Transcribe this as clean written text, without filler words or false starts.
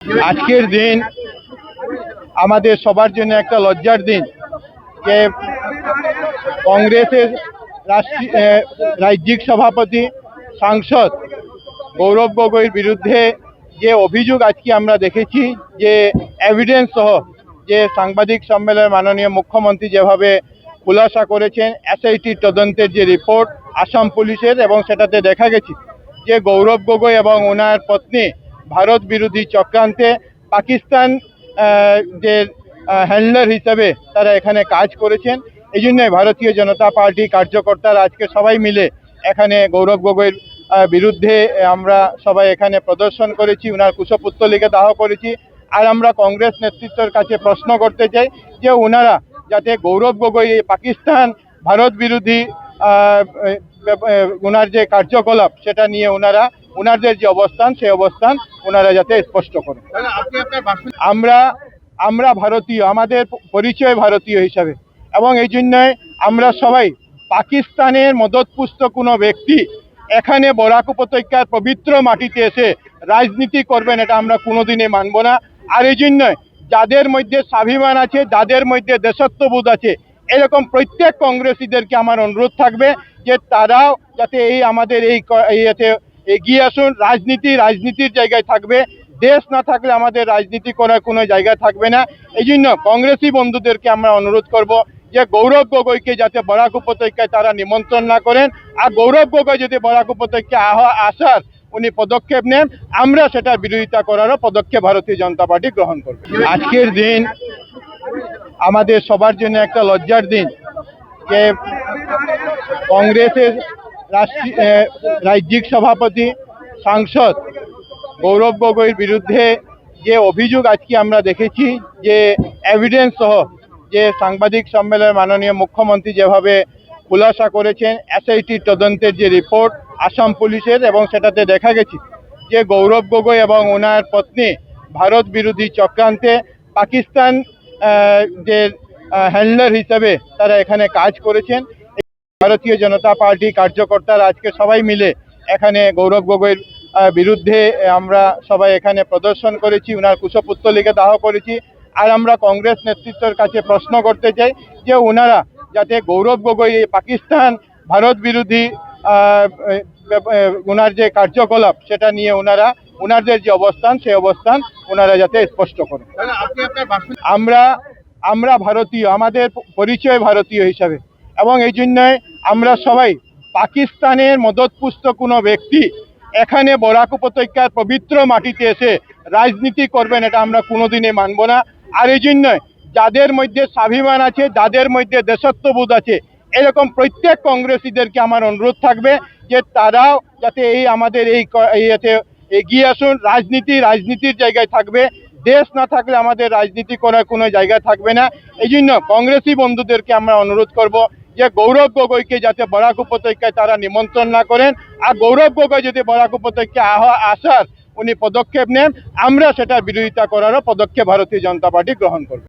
আজকের দিন আমাদের সবার জন্য একটা লজ্জার দিন যে কংগ্রেসের রাজ্যিক সভাপতি সাংসদ গৌরব গগৈর বিরুদ্ধে যে অভিযোগ আজকে আমরা দেখেছি, যে এভিডেন্স সহ যে সাংবাদিক সম্মেলনে মাননীয় মুখ্যমন্ত্রী যেভাবে খুলাসা করেছেন এসআইটি তদন্তের যে রিপোর্ট আসাম পুলিশের, এবং সেটাতে দেখা গেছে যে গৌরব গগৈ এবং ওনার পত্নী ভারত বিরোধী চক্রান্তে পাকিস্তান যে হ্যান্ডলার হিসাবে তারা এখানে কাজ করেছেন। এই জন্যই ভারতীয় জনতা পার্টি কার্যকর্তারা আজকে সবাই মিলে এখানে গৌরব গগৈর বিরুদ্ধে আমরা সবাই এখানে প্রদর্শন করেছি, ওনার কুশপুত্তলিকা দাহ করেছি। আর আমরা কংগ্রেস নেতৃত্বের কাছে প্রশ্ন করতে চাই যে ওনারা যাতে গৌরব গগৈ পাকিস্তান ভারত বিরোধী ওনার যে কার্যকলাপ সেটা নিয়ে ওনাদের যে অবস্থান সেই অবস্থান ওনারা যাতে স্পষ্ট করেন। আমরা ভারতীয়, আমাদের পরিচয় ভারতীয় হিসাবে, এবং এই জন্যই আমরা সবাই পাকিস্তানের মদতপুষ্ট কোনো ব্যক্তি এখানে বরাক উপত্যকার পবিত্র মাটিতে এসে রাজনীতি করবেন এটা আমরা কোনোদিনই মানব না। আর এই জন্যই যাদের মধ্যে স্বাভিমান আছে, যাদের মধ্যে দেশত্ববোধ আছে, এরকম প্রত্যেক কংগ্রেসীদেরকে আমার অনুরোধ থাকবে যে তারাও যাতে আমাদের এতে এগিয়ে আসুন। রাজনীতির জায়গায় থাকবে, দেশ না থাকলে আমাদের রাজনীতি করার কোনো জায়গা থাকবে না। এই জন্য কংগ্রেসী বন্ধুদেরকে আমরা অনুরোধ করব যে গৌরব গগৈকে যাতে বরাক উপত্যকায় তারা নিমন্ত্রণ না করেন, আর গৌরব গগৈ যদি বরাক উপত্যকায় আসার উনি পদক্ষেপ নেন, আমরা সেটার বিরোধিতা করারও পদক্ষেপ ভারতীয় জনতা পার্টি গ্রহণ করবে। আজকের দিন আমাদের সবার জন্য একটা লজ্জার দিন যে কংগ্রেসের রাজ্যিক সভাপতি সাংসদ গৌরব গগৈর বিরুদ্ধে যে অভিযোগ আজকে আমরা দেখেছি, যে এভিডেন্স সহ যে সাংবাদিক সম্মেলনে মাননীয় মুখ্যমন্ত্রী যেভাবে খুলাসা করেছেন এসআইটি তদন্তের যে রিপোর্ট আসাম পুলিশের, এবং সেটাতে দেখা গেছে যে গৌরব গগৈ এবং ওনার পত্নী ভারত বিরোধী চক্রান্তে পাকিস্তান যে হ্যান্ডলার হিসাবে তারা এখানে কাজ করেছেন। ভারতীয় জনতা পার্টি কার্যকর্তারা আজকে সবাই মিলে এখানে গৌরব গগৈর বিরুদ্ধে আমরা সবাই এখানে প্রদর্শন করেছি, ওনার কুশপুত্তলিকা দাহ করেছি। আর আমরা কংগ্রেস নেতৃত্বের কাছে প্রশ্ন করতে চাই যে ওনারা যাতে গৌরব গগৈ পাকিস্তান ভারত বিরোধী ওনার যে কার্যকলাপ সেটা নিয়ে ওনাদের যে অবস্থান সেই অবস্থান ওনারা যাতে স্পষ্ট করেন। আমরা ভারতীয়, আমাদের পরিচয় ভারতীয় হিসাবে, এবং এই জন্যই আমরা সবাই পাকিস্তানের মদতপুষ্ট কোনো ব্যক্তি এখানে বরাক উপত্যকার পবিত্র মাটিতে এসে রাজনীতি করবেন এটা আমরা কোনোদিনই মানব না। আর এই জন্যই যাদের মধ্যে স্বাভিমান আছে, যাদের মধ্যে দেশত্ববোধ আছে, এরকম প্রত্যেক কংগ্রেসীদেরকে আমার অনুরোধ থাকবে যে তারাও যাতে আমাদের এতে এগিয়ে আসুন। রাজনীতির জায়গায় থাকবে, দেশ না থাকলে আমাদের রাজনীতি করার কোনো জায়গা থাকবে না। এই জন্য কংগ্রেসী বন্ধুদেরকে আমরা অনুরোধ করব যে গৌরব গগৈকে যাতে বরাক উপত্যকায় তারা নিমন্ত্রণ না করেন, আর গৌরব গগৈ যদি বরাক উপত্যকায় আসার উনি পদক্ষেপ নেন, আমরা সেটার বিরোধিতা করারও পদক্ষেপ ভারতীয় জনতা পার্টি গ্রহণ করবে।